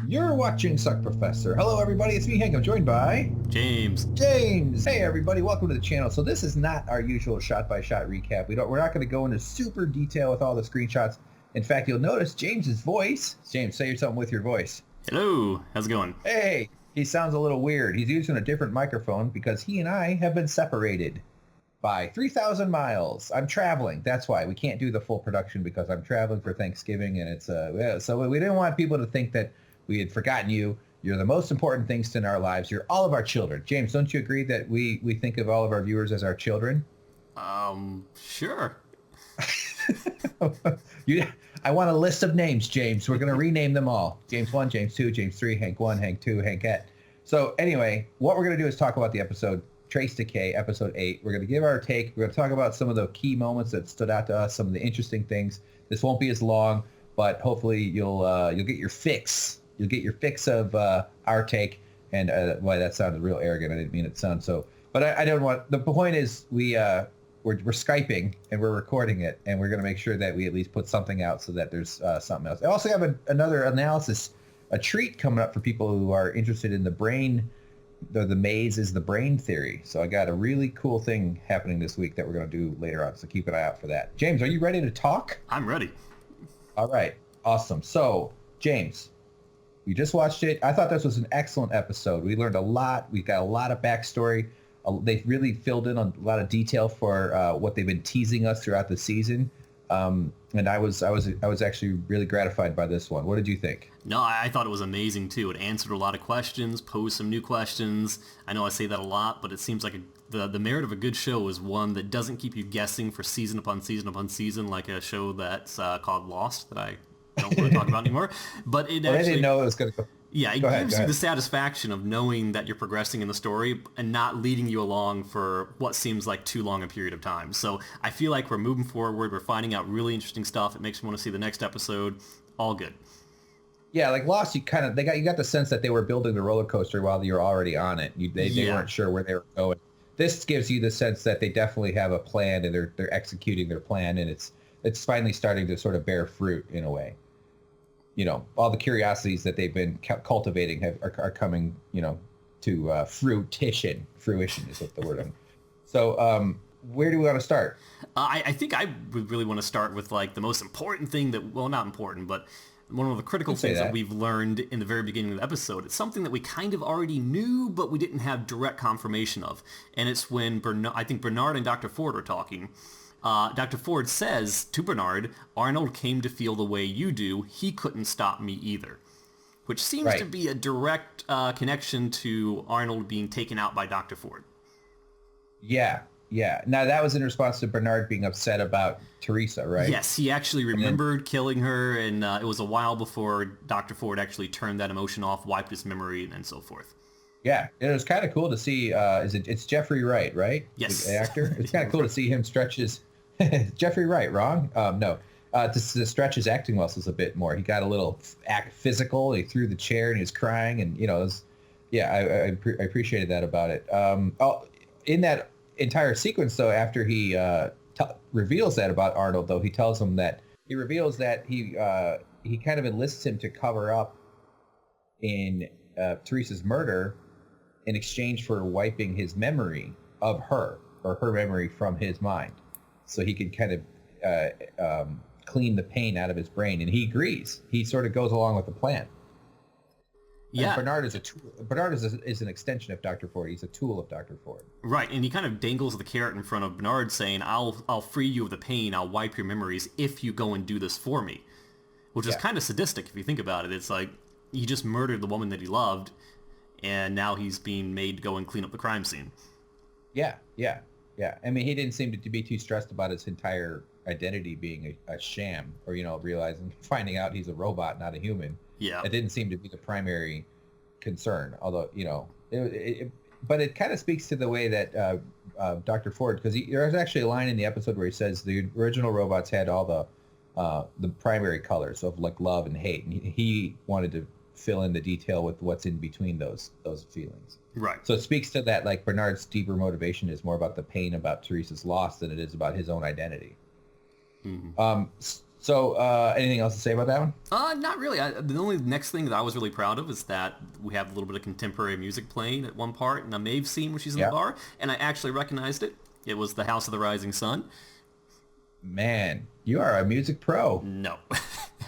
You're watching Suck Professor. Hello, everybody. It's me, Hank. I'm joined by... James. Hey, everybody. Welcome to the channel. So this is not our usual shot-by-shot recap. We're not going to go into super detail with all the screenshots. In fact, you'll notice James's voice. James, say something with your voice. Hello. How's it going? Hey. He sounds a little weird. He's using a different microphone because he and I have been separated by 3,000 miles. I'm traveling. That's why we can't do the full production because I'm traveling for Thanksgiving, and it's so we didn't want people to think that we had forgotten you. You're the most important things in our lives. You're all of our children. James, don't you agree that we think of all of our viewers as our children? Sure. I want a list of names, James. We're going to rename them all. James 1, James 2, James 3, Hank 1, Hank 2, Hankette. So anyway, what we're going to do is talk about the episode Trace Decay, episode 8. We're going to give our take. We're going to talk about some of the key moments that stood out to us, some of the interesting things. This won't be as long, but hopefully you'll get your fix. You'll get your fix of our take. And boy, that sounded real arrogant. I didn't mean it to sound so. But I don't want. The point is we're Skyping and we're recording it, and we're going to make sure that we at least put something out so that there's something else. I also have another analysis, a treat coming up for people who are interested in the brain. The maze is the brain theory. So I got a really cool thing happening this week that we're going to do later on. So keep an eye out for that. James, are you ready to talk? I'm ready. All right. Awesome. So James, we just watched it. I thought this was an excellent episode. We learned a lot. We got a lot of backstory. They really filled in on a lot of detail for what they've been teasing us throughout the season. And I was actually really gratified by this one. What did you think? No, I thought it was amazing too. It answered a lot of questions, posed some new questions. I know I say that a lot, but it seems like the merit of a good show is one that doesn't keep you guessing for season upon season upon season, like a show that's called Lost that I don't want to talk about anymore. But it actually, I didn't know it was going to go. Yeah, it gives you the satisfaction of knowing that you're progressing in the story and not leading you along for what seems like too long a period of time. So I feel like we're moving forward. We're finding out really interesting stuff. It makes me want to see the next episode. All good. Yeah, like Lost, you got the sense that they were building the roller coaster while you're already on it. They weren't sure where they were going. This gives you the sense that they definitely have a plan and they're executing their plan, and it's finally starting to sort of bear fruit in a way. You know, all the curiosities that they've been cultivating are coming, to fruition. Fruition is what the word I'm. So, where do we want to start? I think I would really want to start with like the most important thing not important, but one of the critical things that we've learned in the very beginning of the episode. It's something that we kind of already knew, but we didn't have direct confirmation of. And it's when I think Bernard and Dr. Ford are talking. Dr. Ford says to Bernard, Arnold came to feel the way you do. He couldn't stop me either. Which seems to be a direct connection to Arnold being taken out by Dr. Ford. Yeah. Now, that was in response to Bernard being upset about Theresa, right? Yes, he actually remembered killing her, and it was a while before Dr. Ford actually turned that emotion off, wiped his memory, and so forth. Yeah, it was kind of cool to see, it's Jeffrey Wright, right? Yes. The actor? It's kind of cool to see him stretch his... Jeffrey Wright, wrong? No. To stretch his acting muscles a bit more. He got a little physical. He threw the chair and he was crying, and I appreciated that about it. In that entire sequence, though, after he reveals that about Arnold, though, he tells him that he reveals that he kind of enlists him to cover up in Theresa's murder in exchange for wiping his memory of her, or her memory from his mind, so he could kind of clean the pain out of his brain. And he agrees. He sort of goes along with the plan. Yeah, and Bernard is a tool. Bernard is an extension of Dr. Ford. He's a tool of Dr. Ford. Right, and he kind of dangles the carrot in front of Bernard, saying, "I'll free you of the pain. I'll wipe your memories if you go and do this for me," which is kind of sadistic if you think about it. It's like he just murdered the woman that he loved, and now he's being made to go and clean up the crime scene. Yeah. I mean, he didn't seem to be too stressed about his entire identity being a sham, or finding out he's a robot, not a human. Yeah, it didn't seem to be the primary concern. Although but it kind of speaks to the way that Dr. Ford, because there's actually a line in the episode where he says the original robots had all the primary colors of like love and hate, and he wanted to fill in the detail with what's in between those feelings. Right. So it speaks to that, like Bernard's deeper motivation is more about the pain about Theresa's loss than it is about his own identity. Mm-hmm. So, anything else to say about that one? Not really. The only next thing that I was really proud of is that we have a little bit of contemporary music playing at one part in a Maeve scene when she's in the bar, and I actually recognized it. It was the House of the Rising Sun. Man, you are a music pro. No.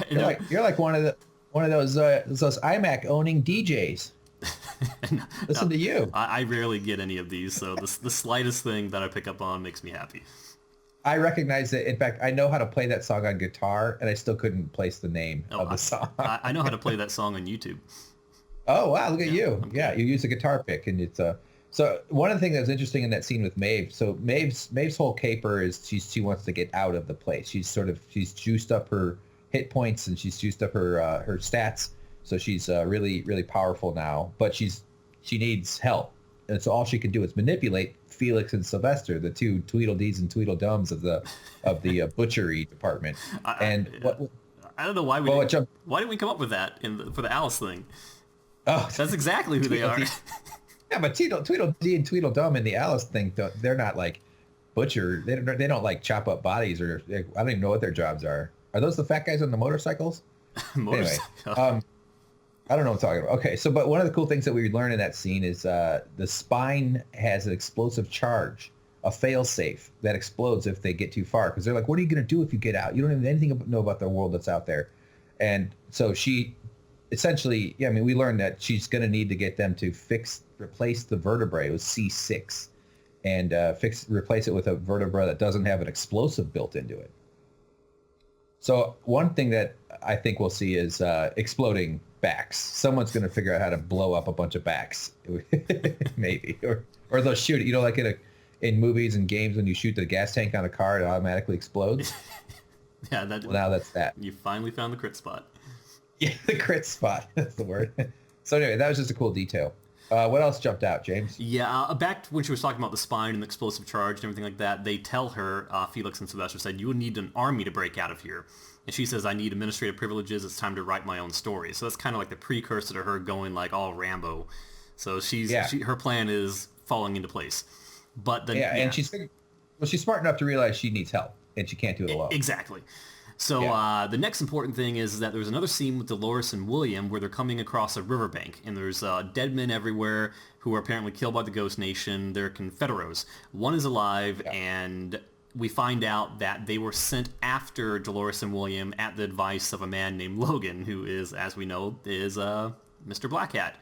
You're like one of those iMac owning DJs. Listen to you. I rarely get any of these, so the slightest thing that I pick up on makes me happy. I recognize it. In fact, I know how to play that song on guitar, and I still couldn't place the name of the song. I know how to play that song on YouTube. Oh, wow, look at you. Yeah, you use a guitar pick, and it's So one of the things that was interesting in that scene with Maeve, so Maeve's whole caper is she wants to get out of the place. She's juiced up her hit points, and she's juiced up her stats, so she's really, really powerful now, but she needs help. And so all she can do is manipulate Felix and Sylvester, the two Tweedledees and Tweedledums of the butchery department. I don't know why why didn't we come up with that for the Alice thing? Oh, that's exactly who they are. Yeah, but Tweedledee and Tweedledum in the Alice thing, they're not like butcher. They don't like chop up bodies, or I don't even know what their jobs are. Are those the fat guys on the motorcycles? Anyway, I don't know what I'm talking about. Okay, so but one of the cool things that we learn in that scene is the spine has an explosive charge, a failsafe that explodes if they get too far. Because they're like, what are you going to do if you get out? You don't even anything know about the world that's out there. And so she essentially, we learned that she's going to need to get them to replace the vertebrae. It was C6. And replace it with a vertebra that doesn't have an explosive built into it. So one thing that I think we'll see is exploding backs. Someone's going to figure out how to blow up a bunch of backs, maybe, or they'll shoot it. Like in movies and games, when you shoot the gas tank on a car, it automatically explodes. Yeah, now that's that. You finally found the crit spot. Yeah, the crit spot. That's the word. So anyway, that was just a cool detail. What else jumped out, James? Yeah, back when she was talking about the spine and the explosive charge and everything like that, they tell her, Felix and Sylvester said, you would need an army to break out of here. And she says, I need administrative privileges. It's time to write my own story. So that's kind of like the precursor to her going like all Rambo. So her plan is falling into place. But then, and she's smart enough to realize she needs help, and she can't do it alone. Exactly. So the next important thing is that there's another scene with Dolores and William where they're coming across a riverbank, and there's dead men everywhere who are apparently killed by the Ghost Nation. They're Confederos. One is alive, and we find out that they were sent after Dolores and William at the advice of a man named Logan, who is, as we know, is Mr. Black Hat.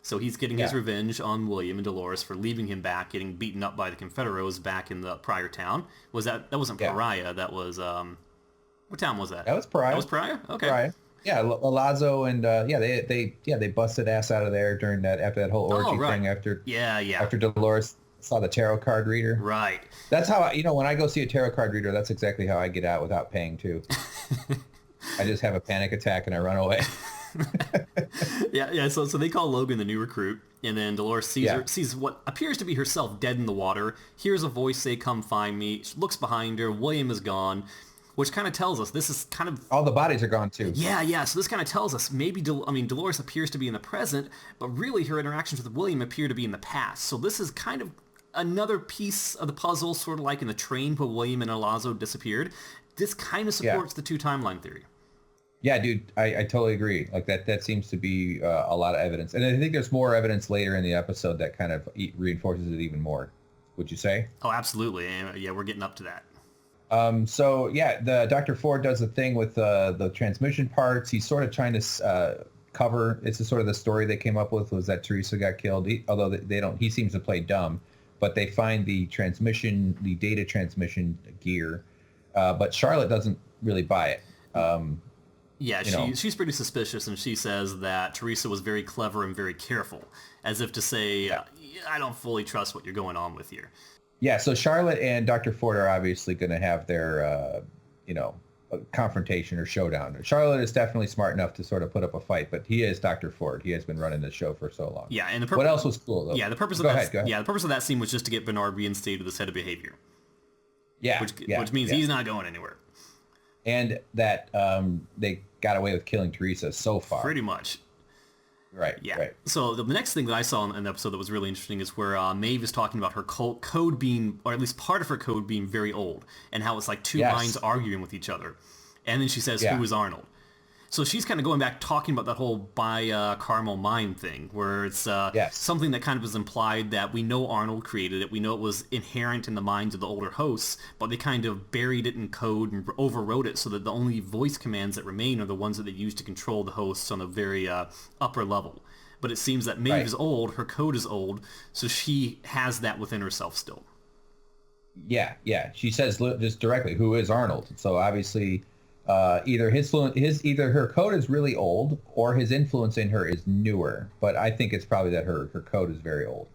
So he's getting his revenge on William and Dolores for leaving him back, getting beaten up by the Confederos back in the prior town. That wasn't Pariah, that was... what town was that? That was Pariah. That was Pariah? Okay. Pariah. Yeah, Lazo and they busted ass out of there during after that whole orgy thing after Dolores saw the tarot card reader. Right. That's how when I go see a tarot card reader, that's exactly how I get out without paying too. I just have a panic attack and I run away. So they call Logan the new recruit, and then Dolores sees what appears to be herself dead in the water, hears a voice say, come find me, she looks behind her, William is gone. Which kind of tells us this is kind of... All the bodies are gone, too. Yeah. So this kind of tells us maybe... Dolores appears to be in the present, but really her interactions with William appear to be in the past. So this is kind of another piece of the puzzle, sort of like in the train where William and Lazo disappeared. This kind of supports the two-timeline theory. Yeah, dude, I totally agree. Like that seems to be a lot of evidence. And I think there's more evidence later in the episode that kind of reinforces it even more. Would you say? Oh, absolutely. And we're getting up to that. The Dr. Ford does the thing with the transmission parts. He's sort of trying to cover. It's sort of the story they came up with was that Theresa got killed. Although they don't, he seems to play dumb. But they find the data transmission gear. But Charlotte doesn't really buy it. She's pretty suspicious, and she says that Theresa was very clever and very careful, as if to say, I don't fully trust what you're going on with here. Yeah, so Charlotte and Dr. Ford are obviously going to have their, a confrontation or showdown. Charlotte is definitely smart enough to sort of put up a fight, but he is Dr. Ford. He has been running the show for so long. Yeah, and what else was cool, though? Yeah, the purpose of the purpose of that scene was just to get Bernard reinstated as head of behavior. Yeah, which means he's not going anywhere. And that they got away with killing Theresa so far. Pretty much. Right. Yeah. Right. So the next thing that I saw in the episode that was really interesting is where Maeve is talking about her code being, or at least part of her code being very old, and how it's like two minds arguing with each other. And then she says, who is Arnold? So she's kind of going back talking about that whole caramel mind thing, where it's something that kind of is implied that we know Arnold created it. We know it was inherent in the minds of the older hosts, but they kind of buried it in code and overwrote it so that the only voice commands that remain are the ones that they use to control the hosts on a very upper level. But it seems that Maeve is old, her code is old, so she has that within herself still. Yeah. She says just directly, who is Arnold? So obviously, either her code is really old, or his influence in her is newer. But I think it's probably that her code is very old.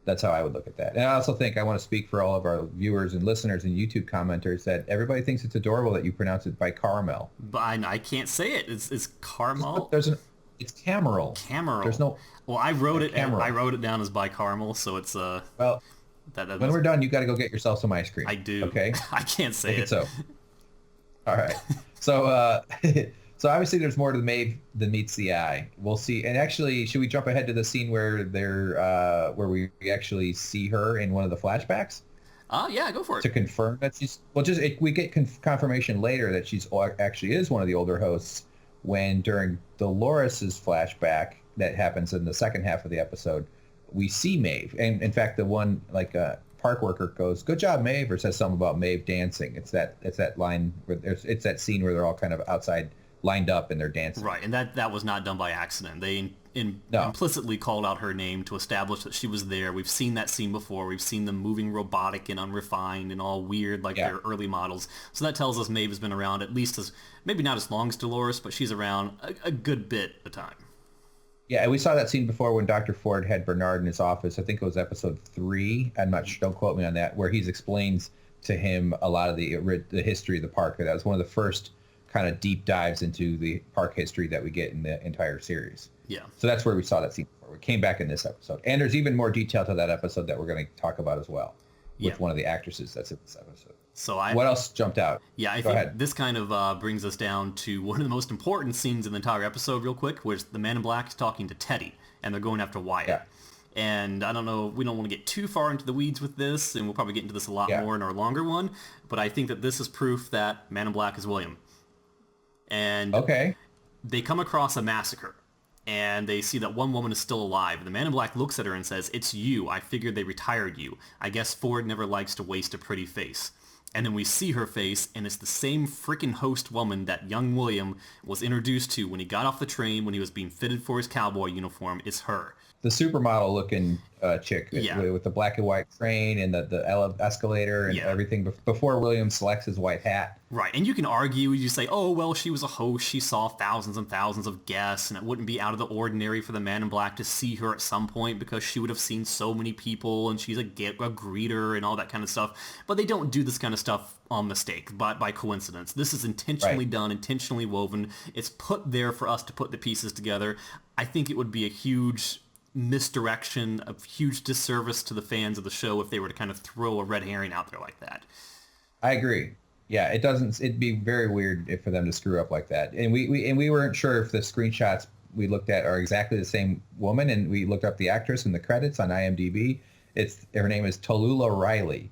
That's how I would look at that. And I also think I want to speak for all of our viewers and listeners and YouTube commenters that everybody thinks it's adorable that you pronounce it by caramel. But I can't say it. It's caramel. It's Cameral. Cameral. There's no. Well, I wrote it down as bicameral, so it's Well, when we're done, you got to go get yourself some ice cream. I do. Okay. I can't say it. So. All right. So, so obviously, there's more to the Maeve than meets the eye. We'll see. And actually, should we jump ahead to the scene where where we actually see her in one of the flashbacks? Yeah, go for it. To confirm that we get confirmation later that she's actually is one of the older hosts. When during Dolores's flashback that happens in the second half of the episode, we see Maeve. And in fact, the one park worker goes, "Good job, Maeve," or says something about Maeve dancing. It's that line where it's that scene where they're all kind of outside lined up and they're dancing. Right, and that was not done by accident. They implicitly called out her name to establish that she was there. We've seen that scene before. We've seen them moving robotic and unrefined and all weird like their early models. So that tells us Maeve has been around at least maybe not as long as Dolores, but she's around a good bit of time. Yeah, and we saw that scene before when Dr. Ford had Bernard in his office. I think it was episode 3. I'm not sure. Don't quote me on that. Where he explains to him a lot of the history of the park. That was one of the first kind of deep dives into the park history that we get in the entire series. Yeah. So that's where we saw that scene before. We came back in this episode. And there's even more detail to that episode that we're going to talk about as well with one of the actresses that's in this episode. So what else jumped out? Yeah, I think this kind of brings us down to one of the most important scenes in the entire episode real quick, where the Man in Black is talking to Teddy, and they're going after Wyatt. Yeah. And I don't know, we don't want to get too far into the weeds with this, and we'll probably get into this a lot more in our longer one, but I think that this is proof that Man in Black is William. And they come across a massacre, and they see that one woman is still alive. The Man in Black looks at her and says, "It's you. I figured they retired you. I guess Ford never likes to waste a pretty face." And then we see her face, and it's the same freaking host woman that young William was introduced to when he got off the train, when he was being fitted for his cowboy uniform. It's her. The supermodel-looking chick with the black and white train and the escalator and everything before William selects his white hat. Right, and you can argue, you say, oh, well, she was a host. She saw thousands and thousands of guests, and it wouldn't be out of the ordinary for the Man in Black to see her at some point because she would have seen so many people, and she's a greeter and all that kind of stuff. But they don't do this kind of stuff on mistake, by coincidence. This is intentionally done, intentionally woven. It's put there for us to put the pieces together. I think it would be a huge misdirection, a huge disservice to the fans of the show if they were to kind of throw a red herring out there like that. I agree. Yeah, it'd be very weird for them to screw up like that. And we weren't sure if the screenshots we looked at are exactly the same woman, and we looked up the actress in the credits on IMDb. Her name is Tallulah Riley,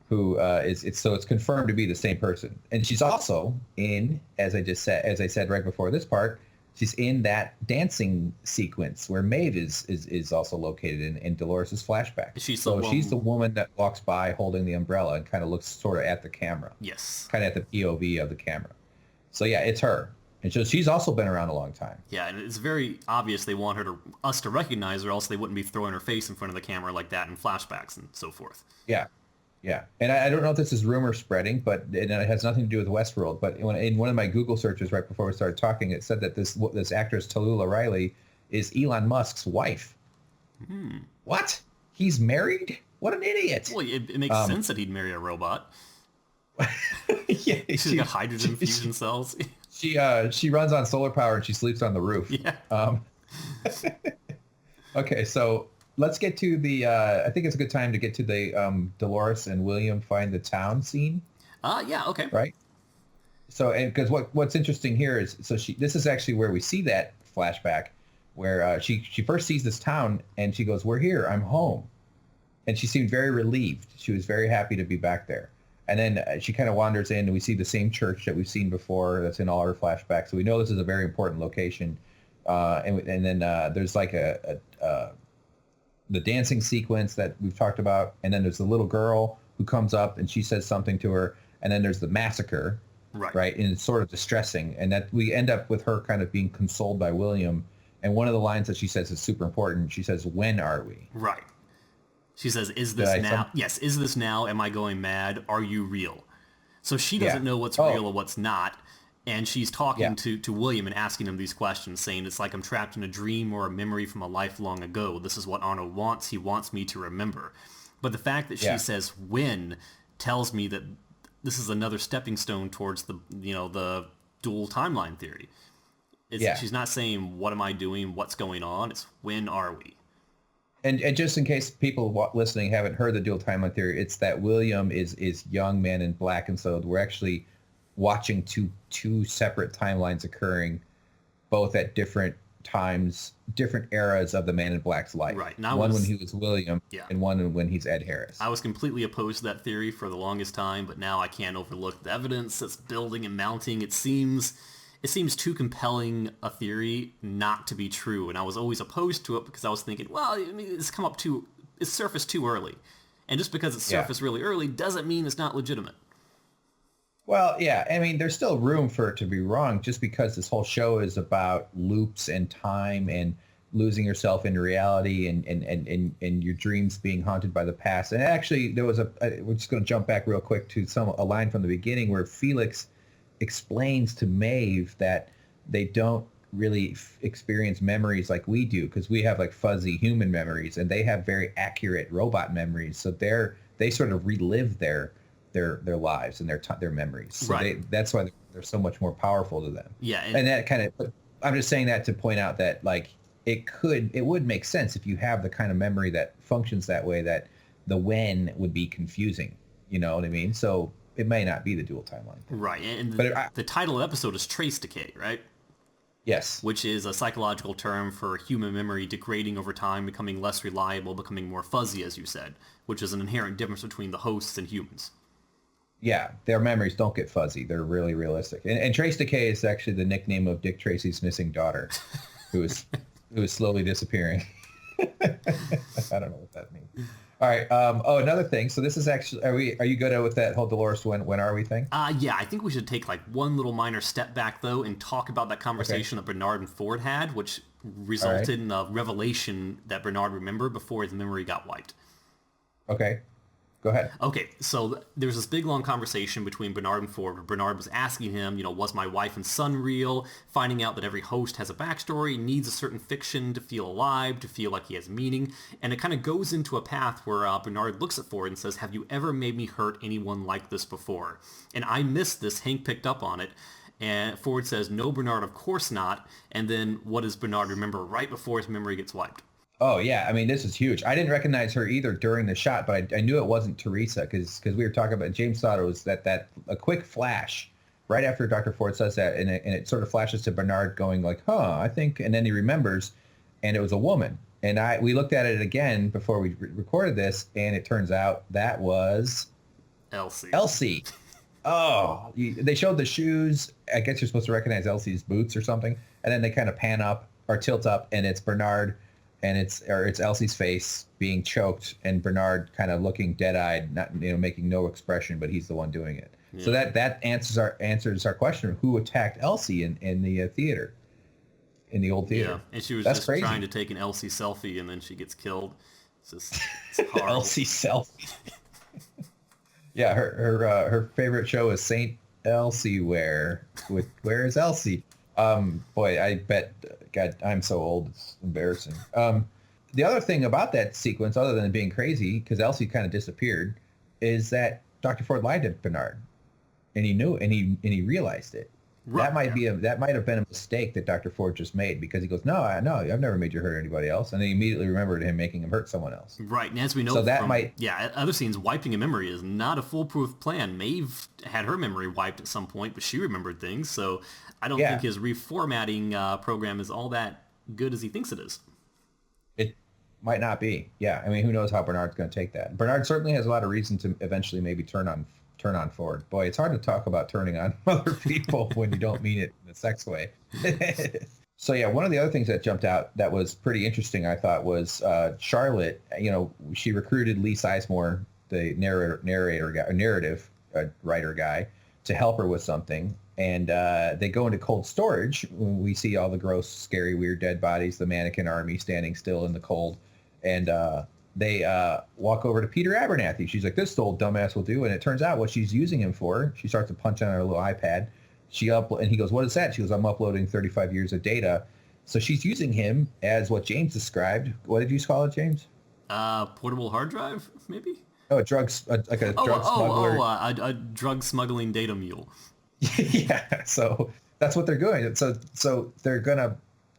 who it's confirmed to be the same person. And she's also in, as I said right before this part, she's in that dancing sequence where Maeve is also located in Dolores' flashback. She's the woman that walks by holding the umbrella and kind of looks sort of at the camera. Yes. Kind of at the POV of the camera. So yeah, it's her. And so she's also been around a long time. Yeah, and it's very obvious they want us to recognize her, else they wouldn't be throwing her face in front of the camera like that in flashbacks and so forth. Yeah. Yeah, and I don't know if this is rumor spreading, but it has nothing to do with Westworld. But in one of my Google searches right before we started talking, it said that this actress Tallulah Riley is Elon Musk's wife. What? He's married? What an idiot! Well, it makes sense that he'd marry a robot. Yeah, she's got hydrogen fusion cells. She runs on solar power and she sleeps on the roof. Yeah. Okay, so. Let's get to the, I think it's a good time to get to the Dolores and William find the town scene. Yeah, okay. Right? So, and because what's interesting here is, this is actually where we see that flashback where she first sees this town and she goes, "We're here, I'm home." And she seemed very relieved. She was very happy to be back there. And then she kind of wanders in, and we see the same church that we've seen before that's in all her flashbacks. So we know this is a very important location. And then there's like the dancing sequence that we've talked about. And then there's the little girl who comes up and she says something to her. And then there's the massacre, right? And it's sort of distressing. And that we end up with her kind of being consoled by William. And one of the lines that she says is super important. She says, "When are we?" Right. She says, "Is this now?" Yes, "Is this now? Am I going mad? Are you real?" So she doesn't know what's real or what's not. And she's talking to William and asking him these questions, saying, "It's like I'm trapped in a dream or a memory from a life long ago. This is what Arnold wants. He wants me to remember." But the fact that she says "when" tells me that this is another stepping stone towards the dual timeline theory. She's not saying, "What am I doing? What's going on?" It's "When are we?" And just in case people listening haven't heard the dual timeline theory, it's that William is young Man in Black, and so we're actually watching two separate timelines occurring, both at different times, different eras of the Man in Black's life. Right. One when he was William, and one when he's Ed Harris. I was completely opposed to that theory for the longest time, but now I can't overlook the evidence that's building and mounting. It seems too compelling a theory not to be true, and I was always opposed to it because I was thinking, well, I mean, it's surfaced too early, and just because it's surfaced really early doesn't mean it's not legitimate. Well, yeah, I mean, there's still room for it to be wrong, just because this whole show is about loops and time and losing yourself in reality and your dreams being haunted by the past. And actually, there was we're just going to jump back real quick to a line from the beginning where Felix explains to Maeve that they don't really experience memories like we do, because we have like fuzzy human memories and they have very accurate robot memories. So they sort of relive their lives and their memories. So that's why they're so much more powerful to them. Yeah. And that kind of, I'm just saying that to point out that like it would make sense if you have the kind of memory that functions that way, that the when would be confusing. You know what I mean? So it may not be the dual timeline. Right. And the title of the episode is Trace Decay, right? Yes. Which is a psychological term for human memory degrading over time, becoming less reliable, becoming more fuzzy, as you said, which is an inherent difference between the hosts and humans. Yeah, their memories don't get fuzzy. They're really realistic. And Trace Decay is actually the nickname of Dick Tracy's missing daughter, who is slowly disappearing. I don't know what that means. All right. Another thing. So this is actually, are you good with that whole Dolores when are we thing? Yeah, I think we should take like one little minor step back though and talk about that conversation that Bernard and Ford had, which resulted in a revelation that Bernard remembered before his memory got wiped. Okay. Go ahead. Okay, so there's this big, long conversation between Bernard and Ford where Bernard was asking him, was my wife and son real? Finding out that every host has a backstory, needs a certain fiction to feel alive, to feel like he has meaning. And it kind of goes into a path where Bernard looks at Ford and says, "Have you ever made me hurt anyone like this before?" And I missed this. Hank picked up on it. And Ford says, "No, Bernard, of course not." And then what does Bernard remember right before his memory gets wiped? Oh, yeah. I mean, this is huge. I didn't recognize her either during the shot, but I knew it wasn't Theresa because we were talking about, James thought it was that a quick flash right after Dr. Ford says that, and it sort of flashes to Bernard going like, I think, and then he remembers, and it was a woman. And we looked at it again before we recorded this, and it turns out that was Elsie. Oh, they showed the shoes. I guess you're supposed to recognize Elsie's boots or something, and then they kind of pan up or tilt up, and it's Bernard. And it's Elsie's face being choked, and Bernard kind of looking dead-eyed, not making no expression, but he's the one doing it. Yeah. So that answers our question of who attacked Elsie in the theater, in the old theater. Yeah, and she was crazy. Trying to take an Elsie selfie, and then she gets killed. It's horrible. Elsie selfie. Yeah, her favorite show is Saint Elsewhere. Where is Elsie? Boy, I bet. God, I'm so old. It's embarrassing. The other thing about that sequence, other than it being crazy, because Elsie kind of disappeared, is that Dr. Ford lied to Bernard, and he knew, and he realized it. Right. That might have been a mistake that Dr. Ford just made, because he goes, no, I've never made you hurt anybody else, and then he immediately remembered him making him hurt someone else. Right, and as we know, other scenes, wiping a memory is not a foolproof plan. Maeve had her memory wiped at some point, but she remembered things, so I don't think his reformatting program is all that good as he thinks it is. It might not be. Yeah, I mean, who knows how Bernard's going to take that. Bernard certainly has a lot of reason to eventually maybe turn on turn on Ford. Boy, it's hard to talk about turning on other people when you don't mean it in a sex way. So yeah, one of the other things that jumped out that was pretty interesting, I thought, was Charlotte. She recruited Lee Sizemore, the narrative writer guy, to help her with something. And they go into cold storage when we see all the gross, scary, weird dead bodies, the mannequin army standing still in the cold. And they walk over to Peter Abernathy. She's like, this old dumbass will do. And it turns out what she's using him for, she starts to punch on her little iPad. And he goes, what is that? She goes, I'm uploading 35 years of data. So she's using him as what James described. What did you call it, James? Portable hard drive, maybe? Oh, a drug smuggler. A drug smuggling data mule. Yeah, so that's what they're doing. So they're gonna,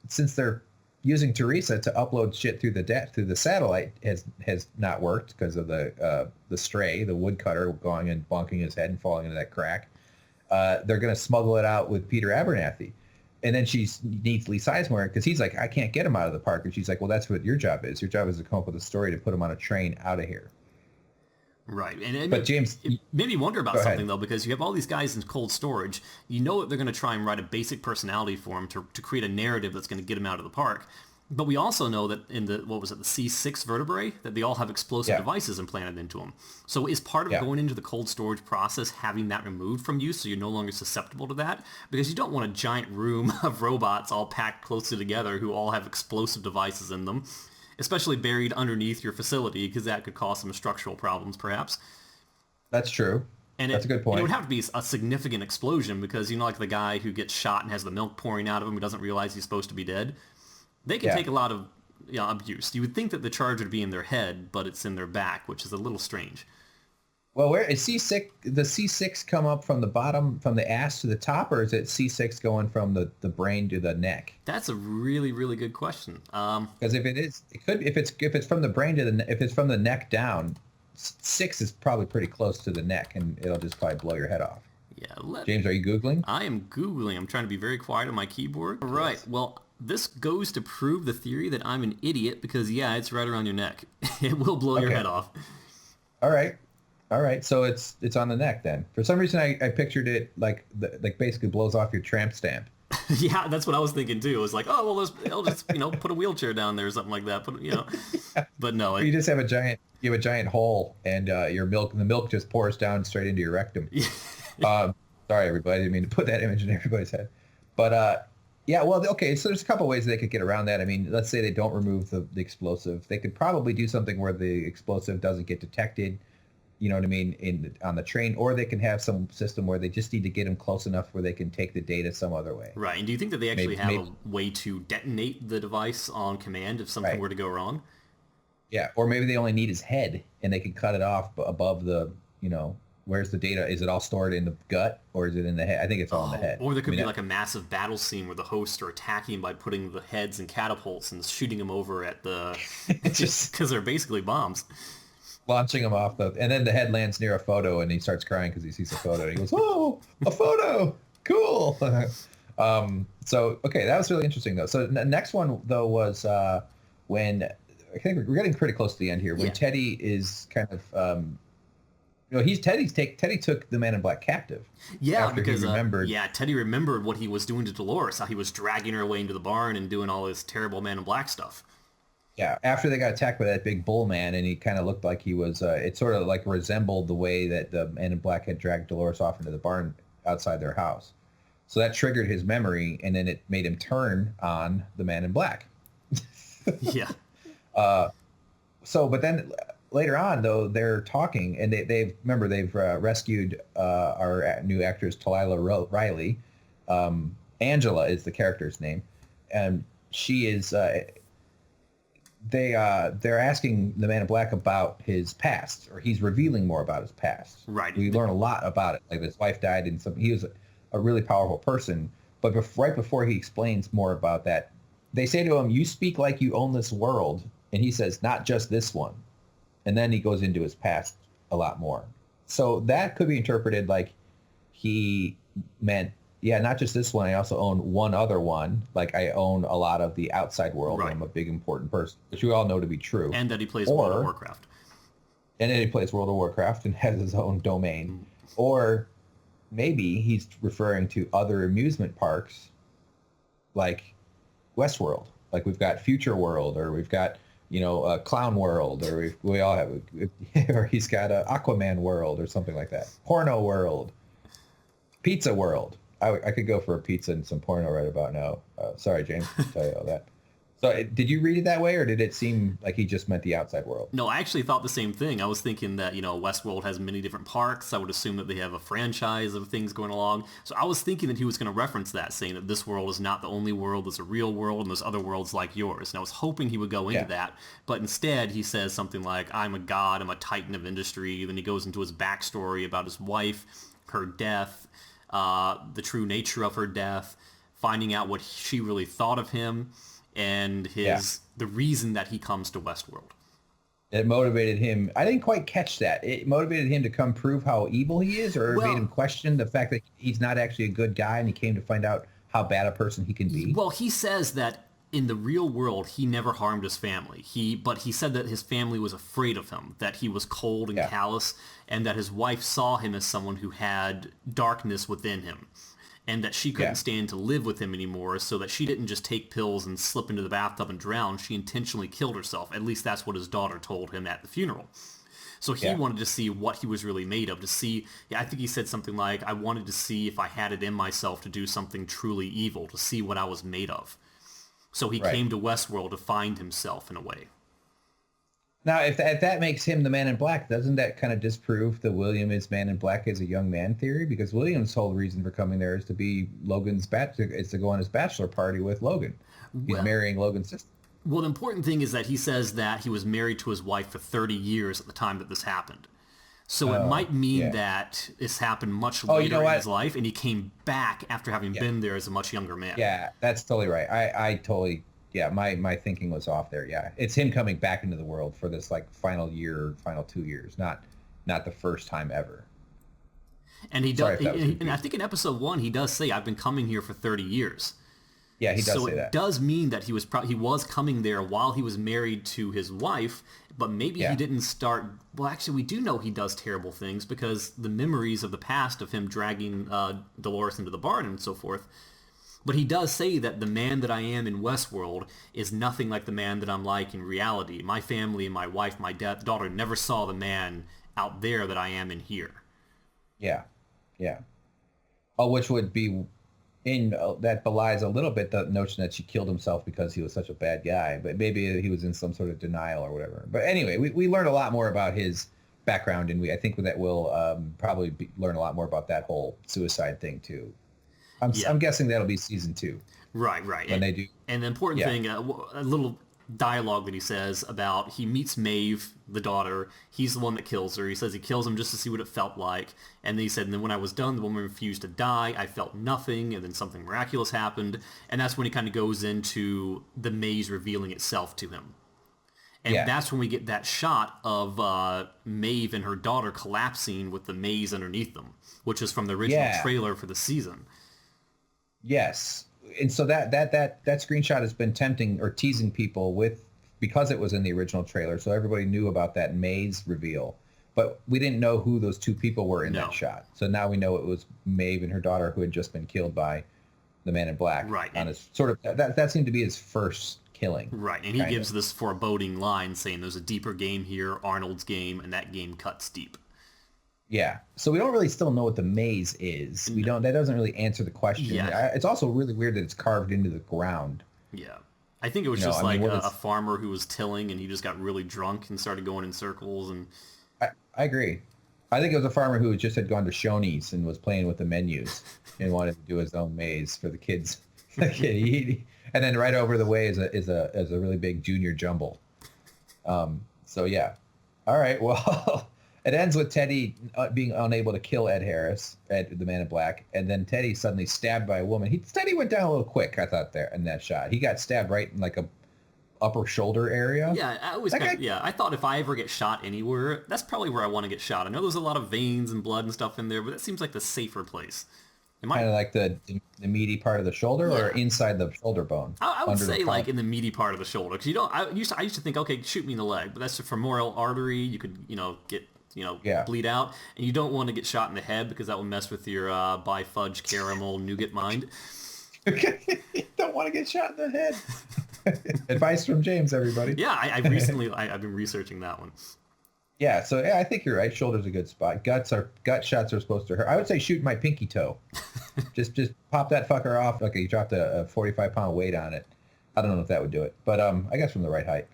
since they're using Theresa to upload shit through the satellite has not worked because of the stray, the woodcutter going and bonking his head and falling into that crack. They're gonna smuggle it out with Peter Abernathy, and then she needs Lee Sizemore because he's like, I can't get him out of the park, and she's like, well, that's what your job is. Your job is to come up with a story to put him on a train out of here. Right. But James, it made me wonder about something, though, because you have all these guys in cold storage. You know that they're going to try and write a basic personality for him to create a narrative that's going to get him out of the park. But we also know that in the C6 vertebrae, that they all have explosive devices implanted into them. So is part of going into the cold storage process having that removed from you so you're no longer susceptible to that? Because you don't want a giant room of robots all packed closely together who all have explosive devices in them, especially buried underneath your facility, because that could cause some structural problems, perhaps. That's true. That's a good point. It would have to be a significant explosion because, like the guy who gets shot and has the milk pouring out of him who doesn't realize he's supposed to be dead. They can take a lot of abuse. You would think that the charge would be in their head, but it's in their back, which is a little strange. Well, where is C6? The C6 come up from the bottom, from the ass to the top, or is it C6 going from the brain to the neck? That's a really, really good question. Because if it is, it could. If it's from the brain to if it's from the neck down, 6 is probably pretty close to the neck, and it'll just probably blow your head off. Yeah. James, are you Googling? I am Googling. I'm trying to be very quiet on my keyboard. Right. Well, this goes to prove the theory that I'm an idiot because, it's right around your neck. It will blow your head off. All right. So it's on the neck then. For some reason, I pictured it like basically blows off your tramp stamp. Yeah, that's what I was thinking too. It was like, oh, well, I'll just put a wheelchair down there or something like that. But no. You just have a giant hole and the milk just pours down straight into your rectum. Sorry, everybody. I didn't mean to put that image in everybody's head. But so there's a couple ways they could get around that. I mean, let's say they don't remove the explosive. They could probably do something where the explosive doesn't get detected, you know what I mean, on the train, or they can have some system where they just need to get them close enough where they can take the data some other way. Right, and do you think that they actually have a way to detonate the device on command if something were to go wrong? Yeah, or maybe they only need his head, and they can cut it off above the, where's the data? Is it all stored in the gut, or is it in the head? I think it's all in the head. Or there could be like a massive battle scene where the hosts are attacking by putting the heads in catapults and shooting them over at the... just because they're basically bombs. Launching him off and then the head lands near a photo, and he starts crying because he sees a photo, and he goes, "Oh, a photo! Cool!" So, okay, that was really interesting, though. So the next one, though, was when... I think we're getting pretty close to the end here. When Teddy is kind of... Teddy took the Man in Black captive. Yeah, because he remembered. Teddy remembered what he was doing to Dolores, how he was dragging her away into the barn and doing all this terrible Man in Black stuff. Yeah, after they got attacked by that big bull man, and he kind of looked like he was, it sort of like resembled the way that the Man in Black had dragged Dolores off into the barn outside their house. So that triggered his memory, and then it made him turn on the Man in Black. Yeah. But then later on, though, they're talking, and they've rescued our new actress, Talila Riley. Angela is the character's name, and she is... they're asking the Man in Black about his past, or he's revealing more about his past. Right. We learn a lot about it. Like his wife died, and he was a really powerful person. But right before he explains more about that, they say to him, "You speak like you own this world," and he says, "Not just this one." And then he goes into his past a lot more. So that could be interpreted like he meant, yeah, not just this one. I also own one other one. Like I own a lot of the outside world. Right. I'm a big important person, which we all know to be true. And that he plays World of Warcraft. And then he plays World of Warcraft and has his own domain. Or maybe he's referring to other amusement parks like Westworld. Like we've got Future World, or we've got, Clown World, or we all have, or he's got a Aquaman World or something like that. Porno World. Pizza World. I could go for a pizza and some porno right about now. Sorry, James, to tell you all that. So did you read it that way, or did it seem like he just meant the outside world? No, I actually thought the same thing. I was thinking that, Westworld has many different parks. I would assume that they have a franchise of things going along. So I was thinking that he was going to reference that, saying that this world is not the only world, there's a real world, and there's other worlds like yours. And I was hoping he would go into that. But instead, he says something like, I'm a god, I'm a titan of industry. Then he goes into his backstory about his wife, her death, the true nature of her death, finding out what she really thought of him, and the reason that he comes to Westworld. It motivated him. I didn't quite catch that. It motivated him to come prove how evil he is, or it made him question the fact that he's not actually a good guy, and he came to find out how bad a person he can be. Well, he says that in the real world, he never harmed his family. But he said that his family was afraid of him, that he was cold and callous, and that his wife saw him as someone who had darkness within him, and that she couldn't stand to live with him anymore, so that she didn't just take pills and slip into the bathtub and drown. She intentionally killed herself. At least that's what his daughter told him at the funeral. So he wanted to see what he was really made of, to see, I think he said something like, I wanted to see if I had it in myself to do something truly evil, to see what I was made of. So he came to Westworld to find himself in a way. Now, if that makes him the Man in Black, doesn't that kind of disprove the William is Man in Black as a young man theory? Because William's whole reason for coming there is to be is to go on his bachelor party with Logan. He's marrying Logan's sister. Well, the important thing is that he says that he was married to his wife for 30 years at the time that this happened. So it might mean that this happened much later in his life, and he came back after having been there as a much younger man. Yeah, that's totally right. I totally... Yeah, my thinking was off there. Yeah, it's him coming back into the world for this final 2 years, not the first time ever. And he does, and I think in episode 1 he does say, "I've been coming here for 30 years." Yeah, he does say that. So it does mean that he was coming there while he was married to his wife, but maybe he didn't start. Well, actually, we do know he does terrible things, because the memories of the past of him dragging Dolores into the barn and so forth. But he does say that the man that I am in Westworld is nothing like the man that I'm like in reality. My family and my wife, my daughter never saw the man out there that I am in here. Yeah. Oh, which would be that belies a little bit the notion that she killed himself because he was such a bad guy. But maybe he was in some sort of denial or whatever. But anyway, we learned a lot more about his background, and I think that we'll probably learn a lot more about that whole suicide thing too. I'm guessing that'll be season 2. Right. When they do. And the important thing, a little dialogue that he says about, he meets Maeve, the daughter. He's the one that kills her. He says he kills him just to see what it felt like. And then he said, and then when I was done, the woman refused to die. I felt nothing. And then something miraculous happened. And that's when he kind of goes into the maze revealing itself to him. And that's when we get that shot of Maeve and her daughter collapsing with the maze underneath them, which is from the original trailer for the season. Yes, and so that screenshot has been tempting or teasing people because it was in the original trailer, so everybody knew about that maze reveal, but we didn't know who those two people were in that shot. So now we know it was Maeve and her daughter who had just been killed by the Man in Black. Right. On his sort of that seemed to be his first killing. Right, and he gives this foreboding line saying there's a deeper game here, Arnold's game, and that game cuts deep. Yeah, so we don't really still know what the maze is. We don't. That doesn't really answer the question. Yeah. It's also really weird that it's carved into the ground. Yeah, I think it was a farmer who was tilling, and he just got really drunk and started going in circles. And I agree. I think it was a farmer who just had gone to Shoney's and was playing with the menus and wanted to do his own maze for the kids. And then right over the way is a really big junior jumble. So yeah, all right. Well. It ends with Teddy being unable to kill Ed Harris, the Man in Black, and then Teddy suddenly stabbed by a woman. Teddy went down a little quick, I thought, there in that shot. He got stabbed right in like a upper shoulder area. Yeah, I thought if I ever get shot anywhere, that's probably where I want to get shot. I know there's a lot of veins and blood and stuff in there, but that seems like the safer place. Kind of like the meaty part of the shoulder, or inside the shoulder bone? I would say like in the meaty part of the shoulder, because I used to think, okay, shoot me in the leg, but that's a femoral artery. You could get bleed out. And you don't want to get shot in the head because that will mess with your by fudge caramel nougat mind. You don't want to get shot in the head. Advice from James, everybody. Yeah, I've been researching that one. Yeah, so I think you're right. Shoulder's a good spot. Gut shots are supposed to hurt. I would say shoot my pinky toe. just pop that fucker off. Okay, you dropped a 45-pound weight on it. I don't know if that would do it, but I guess from the right height.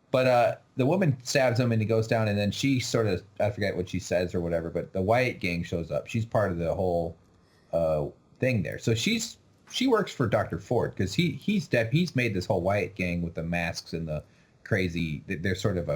But the woman stabs him and he goes down, and then she sort of, I forget what she says or whatever, but the Wyatt gang shows up. She's part of the whole thing there. So she works for Dr. Ford because he's made this whole Wyatt gang with the masks and the crazy. They're sort of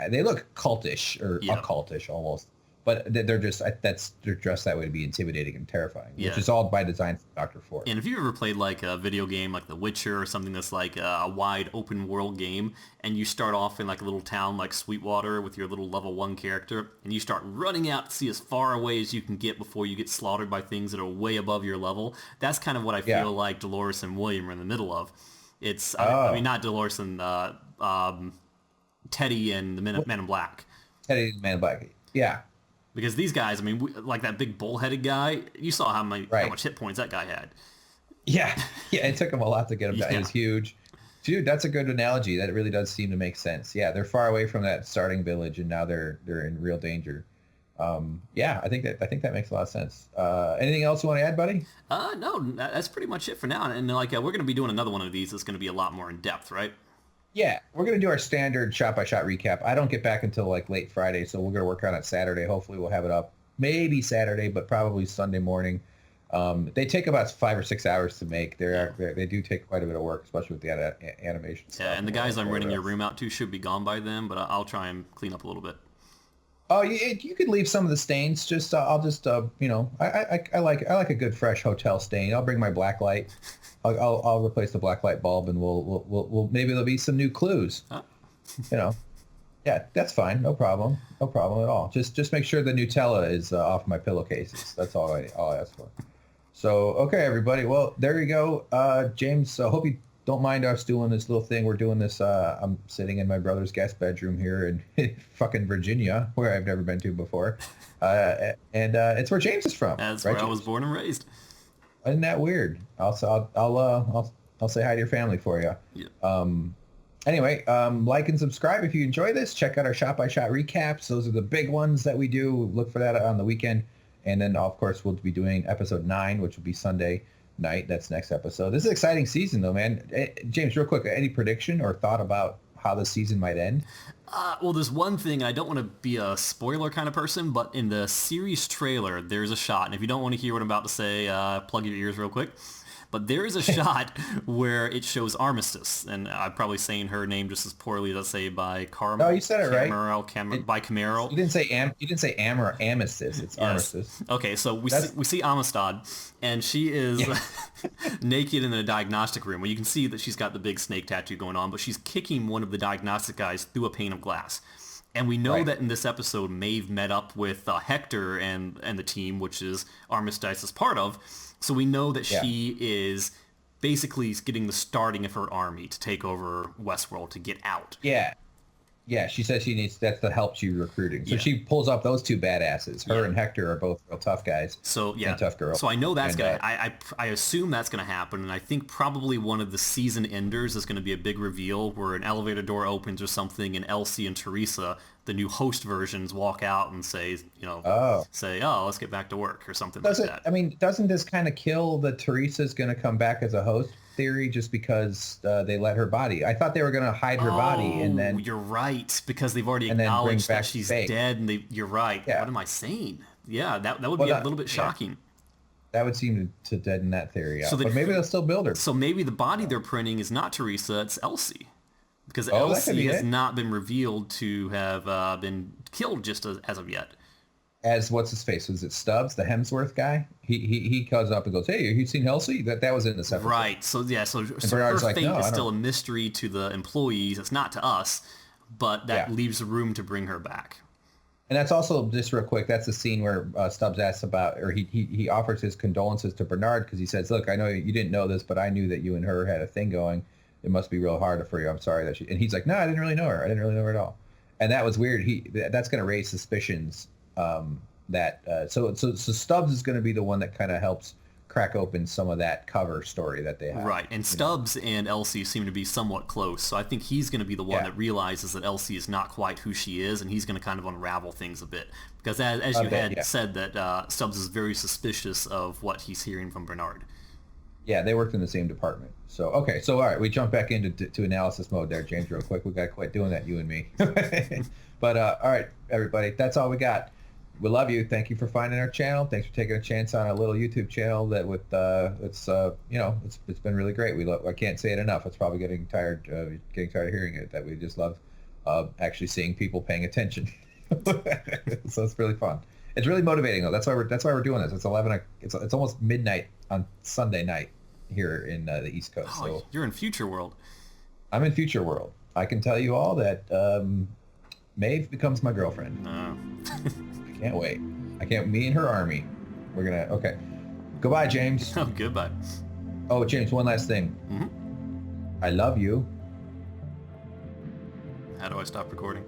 they look cultish or occultish almost, but they're dressed that way to be intimidating and terrifying, which is all by design from Dr. Ford. And if you ever played like a video game like The Witcher or something that's like a wide open world game, and you start off in like a little town like Sweetwater with your little level 1 character, and you start running out to see as far away as you can get before you get slaughtered by things that are way above your level, that's kind of what I feel like Dolores and William are in the middle of. It's, I mean, not Dolores and Teddy and the Men in Black. Teddy and the Man in Black, yeah. Because these guys, I mean, like that big bull-headed guy, you saw how much hit points that guy had. Yeah, it took him a lot to get him down. He was huge. Dude, that's a good analogy. That really does seem to make sense. Yeah, they're far away from that starting village, and now they're in real danger. I think that makes a lot of sense. Anything else you want to add, buddy? No, that's pretty much it for now. And like, we're going to be doing another one of these that's going to be a lot more in depth, right? Yeah, we're going to do our standard shot-by-shot recap. I don't get back until like late Friday, so we're going to work on it Saturday. Hopefully we'll have it up maybe Saturday, but probably Sunday morning. They take about 5 or 6 hours to make. They do take quite a bit of work, especially with the animation stuff. Yeah, and the guys I'm renting your room out to should be gone by then, but I'll try and clean up a little bit. Oh, you could leave some of the stains. I'll just I like a good fresh hotel stain. I'll bring my black light. I'll replace the black light bulb, and we'll maybe there'll be some new clues. Huh? Yeah, that's fine. No problem at all. Just make sure the Nutella is off my pillowcases. That's all I ask for. So okay, everybody. Well, there you go. James, I hope you don't mind us doing this little thing. We're doing this. I'm sitting in my brother's guest bedroom here in fucking Virginia, where I've never been to before, and it's where James is from. That's right, where James? I was born and raised. Isn't that weird? I'll say hi to your family for you. Yeah. Anyway, like and subscribe if you enjoy this. Check out our shot-by-shot recaps. Those are the big ones that we do. Look for that on the weekend. And then, of course, we'll be doing episode 9, which will be Sunday night. That's next episode. This is an exciting season, though, man. James, real quick, any prediction or thought about how the season might end? Well, there's one thing, and I don't want to be a spoiler kind of person, but in the series trailer, there's a shot. And if you don't want to hear what I'm about to say, plug your ears real quick. But there is a shot where it shows Armistice, and I'm probably saying her name just as poorly as I say by Carmel. No, you said it right. By Camaro. You didn't say Armistice. It's Armistice. Okay, so we see Amistad, and she is naked in a diagnostic room where you can see that she's got the big snake tattoo going on, but she's kicking one of the diagnostic guys through a pane of glass. And we know that in this episode, Maeve met up with Hector and the team, which is Armistice is part of. So we know that she is basically getting the starting of her army to take over Westworld to get out. Yeah. Yeah, she says that's the help she's recruiting. So she pulls up those two badasses. Her and Hector are both real tough guys. So and tough girls. So I know that's going to, I assume that's going to happen. And I think probably one of the season enders is going to be a big reveal where an elevator door opens or something and Elsie and Theresa, the new host versions, walk out and say, let's get back to work or something like that. I mean, doesn't this kind of kill the Theresa's going to come back as a host theory just because they let her body? I thought they were going to hide her body and then... You're right, because they've already acknowledged that she's dead, and you're right. Yeah. What am I saying? Yeah, that would be a little bit shocking. That would seem to deaden that theory out. But maybe they'll still build her. So maybe the body they're printing is not Theresa, it's Elsie. Because Elsie has not been revealed to have been killed just as of yet. As what's his face? Was it Stubbs, the Hemsworth guy? He comes up and goes, "Hey, you seen Elsie?" That was in this episode. Right. So her fate is still a mystery to the employees. It's not to us, but that leaves room to bring her back. And that's also, just real quick, that's the scene where Stubbs asks about, or he offers his condolences to Bernard because he says, "Look, I know you didn't know this, but I knew that you and her had a thing going. It must be real hard for you. I'm sorry that she..." And he's like, "No, I didn't really know her. I didn't really know her at all." And that was weird. That's going to raise suspicions so Stubbs is going to be the one that kind of helps crack open some of that cover story that they have. Right, and Stubbs and Elsie seem to be somewhat close, so I think he's going to be the one that realizes that Elsie is not quite who she is, and he's going to kind of unravel things a bit. Because as you had said, that Stubbs is very suspicious of what he's hearing from Bernard. Yeah, they worked in the same department. So, okay, so all right, we jump back into analysis mode there, James, real quick. We got to quit doing that, you and me. But, all right, everybody, that's all we got. We love you. Thank you for finding our channel. Thanks for taking a chance on a little YouTube channel that it's been really great. I can't say it enough. It's probably getting tired of hearing it, that we just love actually seeing people paying attention. So it's really fun. It's really motivating though. That's why we're doing this. It's almost midnight on Sunday night here in the East Coast. Oh, so you're in Future World. I'm in Future World. I can tell you all that Maeve becomes my girlfriend. I can't wait. Me and her army. Okay. Goodbye, James. Oh, goodbye. Oh, James, one last thing. Mm-hmm. I love you. How do I stop recording?